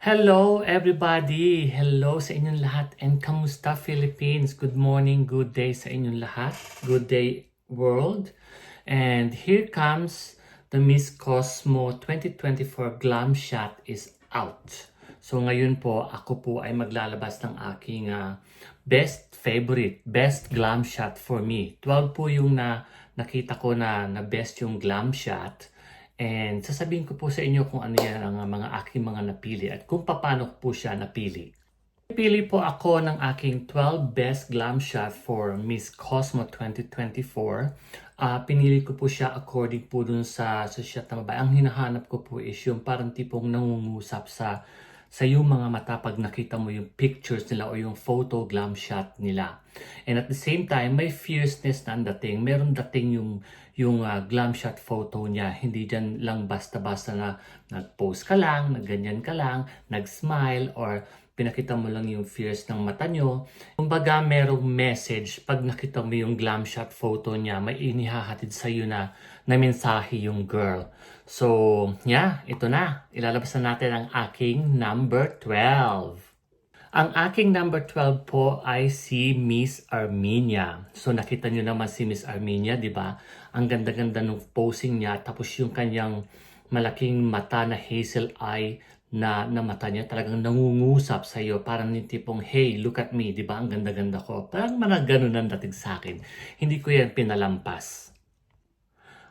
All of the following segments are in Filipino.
Hello everybody! Hello sa inyong lahat and kamusta Philippines? Good morning, good day sa inyong lahat. Good day world. And here comes the Miss Cosmo 2024 Glam Shot is out. So ngayon po, ako po ay maglalabas ng aking best favorite, best glam shot for me. 12 po yung nakita ko na best yung glam shot. And sasabihin ko po sa inyo kung ano yan ang mga aking mga napili at kung paano ko po siya napili. Napili po ako ng aking 12 best glam shot for Miss Cosmo 2024. Pinili ko po siya according po dun sa shot na babae. Ang hinahanap ko po is yung parang tipong nangungusap sa yung mga mata pag nakita mo yung pictures nila o yung photo glam shot nila. And at the same time, may fierceness na ang dating. Meron dating yung glam shot photo niya. Hindi dyan lang basta-basta na nag-pose ka lang, nagganyan ka lang, nag-smile, or pinakita mo lang yung fierce ng mata nyo. Kumbaga, merong message pag nakita mo yung glam shot photo niya, may inihahatid sa'yo na mensahe yung girl. So, yeah, ito na. Ilalabas na natin ang aking number 12. Ang aking number 12 po ay si Miss Armenia. So, nakita nyo naman si Miss Armenia, di ba? Ang ganda-ganda ng posing niya. Tapos yung kanyang malaking mata na hazel eye na mata niya talagang nangungusap sa iyo. Parang yung tipong, hey, look at me, di ba? Ang ganda-ganda ko. Parang mga ganun ang dating sa akin. Hindi ko yan pinalampas.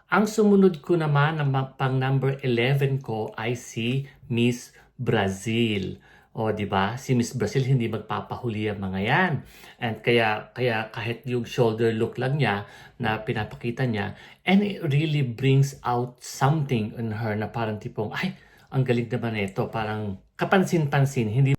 Ang sumunod ko naman na pang number 11 ko ay si Miss Brazil. O, di ba? Si Miss Brazil hindi magpapahuli ang mga yan. And kaya kahit yung shoulder look lang niya na pinapakita niya, and it really brings out something in her na parang tipong, ay, ang galing naman ito. Parang kapansin-pansin. Hindi.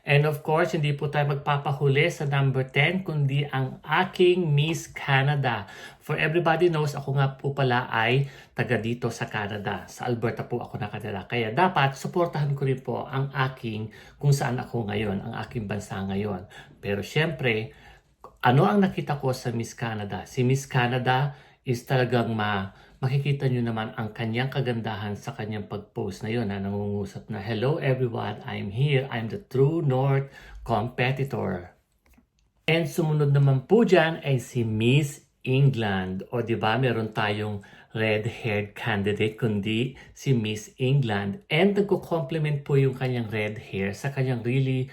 And of course, hindi po tayo magpapahuli sa number 10, kundi ang aking Miss Canada. For everybody knows, ako nga po pala ay taga dito sa Canada. Sa Alberta po ako nakatira. Kaya dapat, suportahan ko rin po ang aking, kung saan ako ngayon, ang aking bansa ngayon. Pero syempre, ano ang nakita ko sa Miss Canada? Si Miss Canada is talagang makikita nyo naman ang kanyang kagandahan sa kanyang pag-post na yun na nangungusap na, hello everyone, I'm here, I'm the True North competitor. And sumunod naman po dyan ay si Miss England. O diba, meron tayong red-haired candidate kundi si Miss England. And nagko-complement po yung kanyang red hair sa kanyang really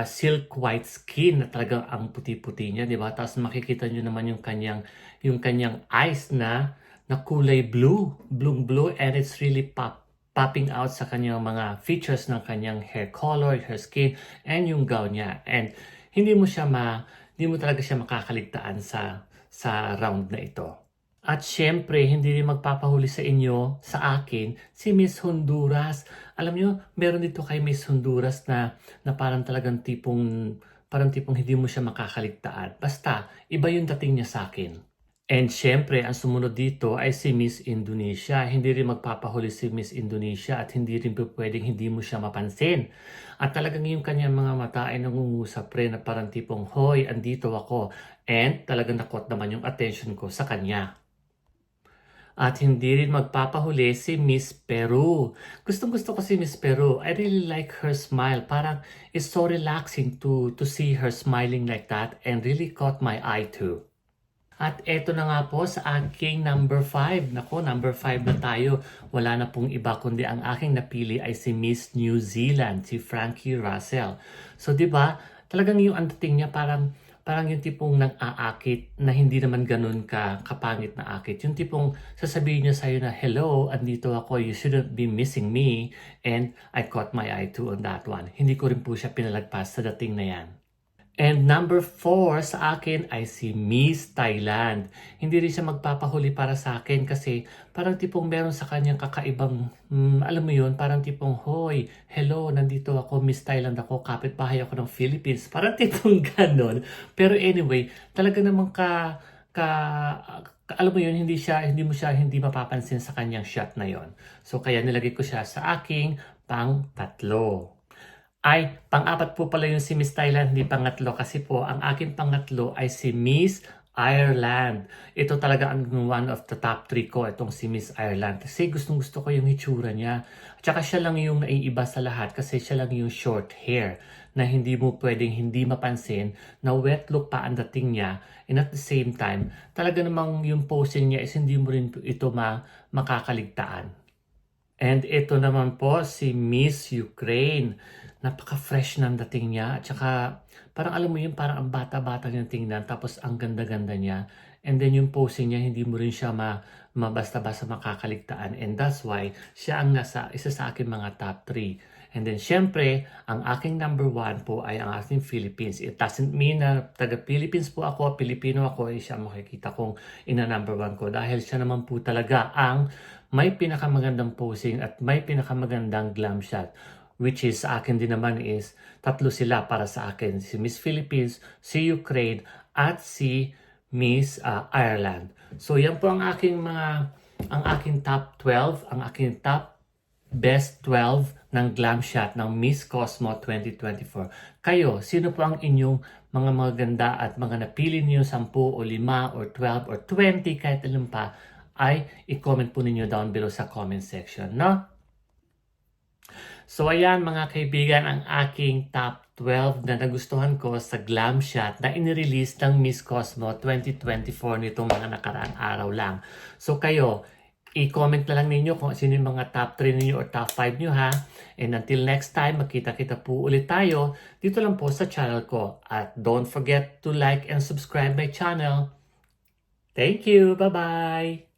silk white skin na talagang ang puti-puti niya, diba? Tapos makikita nyo naman yung kanyang eyes na kulay blue, blue, and it's really popping out sa kanyang mga features ng kanyang hair color, her skin, and yung gown niya. And hindi mo talaga siya makakaligtaan sa round na ito. At syempre, hindi rin magpapahuli sa inyo, sa akin, si Miss Honduras. Alam nyo, meron dito kay Miss Honduras na parang talagang parang tipong hindi mo siya makakaligtaan. Basta, iba yung dating niya sa akin. And syempre, ang sumunod dito ay si Miss Indonesia. Hindi rin magpapahuli si Miss Indonesia at hindi rin pwedeng hindi mo siya mapansin. At talagang yung kanyang mga mata ay nangungusap rin na parang tipong, hoy, andito ako. And talagang nakot naman yung attention ko sa kanya. At hindi rin magpapahuli si Miss Peru. Gustong-gusto ko si Miss Peru. I really like her smile. Parang it's so relaxing to see her smiling like that and really caught my eye too. At eto na nga po sa aking number 5. Nako, number 5 na tayo. Wala na pong iba kundi ang aking napili ay si Miss New Zealand, si Frankie Russell. So 'di ba? Talagang yung dating niya parang yung tipong nang-aakit na hindi naman ganun kapangit na akit. Yung tipong sasabihin niya sa'yo na, hello, andito ako, you shouldn't be missing me. And I caught my eye too on that one. Hindi ko rin po siya pinalagpas sa dating na yan. And number 4 sa akin ay si Miss Thailand. Hindi rin siya magpapahuli para sa akin kasi parang tipong meron sa kanyang kakaibang, alam mo yun, parang tipong, hoy, hello, nandito ako, Miss Thailand ako, kapitbahay ako ng Philippines. Parang tipong ganon. Pero anyway, talaga namang alam mo yun, hindi mapapansin sa kanyang shot na yon. So kaya nilagay ko siya sa aking pang-tatlo. Pang-apat po pala yung si Miss Thailand, hindi pangatlo kasi po ang aking pangatlo ay si Miss Ireland. Ito talaga ang one of the top 3 ko, itong si Miss Ireland. Kasi gustong gusto ko yung itsura niya. At saka siya lang yung naiiba sa lahat kasi siya lang yung short hair na hindi mo pwedeng hindi mapansin na wet look pa ang dating niya. And at the same time, talaga namang yung posing niya is hindi mo rin ito makakaligtaan. And ito naman po si Miss Ukraine. Napaka-fresh ng dating niya. At saka parang alam mo yun, parang ang bata-bata niyang tingnan. Tapos ang ganda-ganda niya. And then yung posing niya, hindi mo rin siya mabasta-basta makakaligtaan. And that's why siya ang isa sa aking mga top 3. And then syempre, ang aking number 1 po ay ang ating Philippines. It doesn't mean na taga-Philippines po ako, Pilipino ako, siya makikita kong ina-number 1 ko. Dahil siya naman po talaga ang may pinakamagandang posing at may pinakamagandang glam shot. Which is sa akin din naman is tatlo sila para sa akin. Si Miss Philippines, si Ukraine, at si Miss Ireland. So yan po ang aking top 12, ang aking top best 12 ng glam shot ng Miss Cosmo 2024. Kayo, sino po ang inyong mga maganda at mga napili niyo 10 o 5 or 12 or 20 kahit ilan pa ay i-comment po ninyo down below sa comment section, no? So ayan mga kaibigan, ang aking top 12 na nagustuhan ko sa glam shot na inirelease ng Miss Cosmo 2024 nitong mga nakaraang araw lang. So kayo, i-comment na lang ninyo kung sino yung mga top 3 ninyo or top 5 nyo ha. And until next time, magkita-kita po ulit tayo dito lang po sa channel ko. At don't forget to like and subscribe my channel. Thank you! Bye-bye!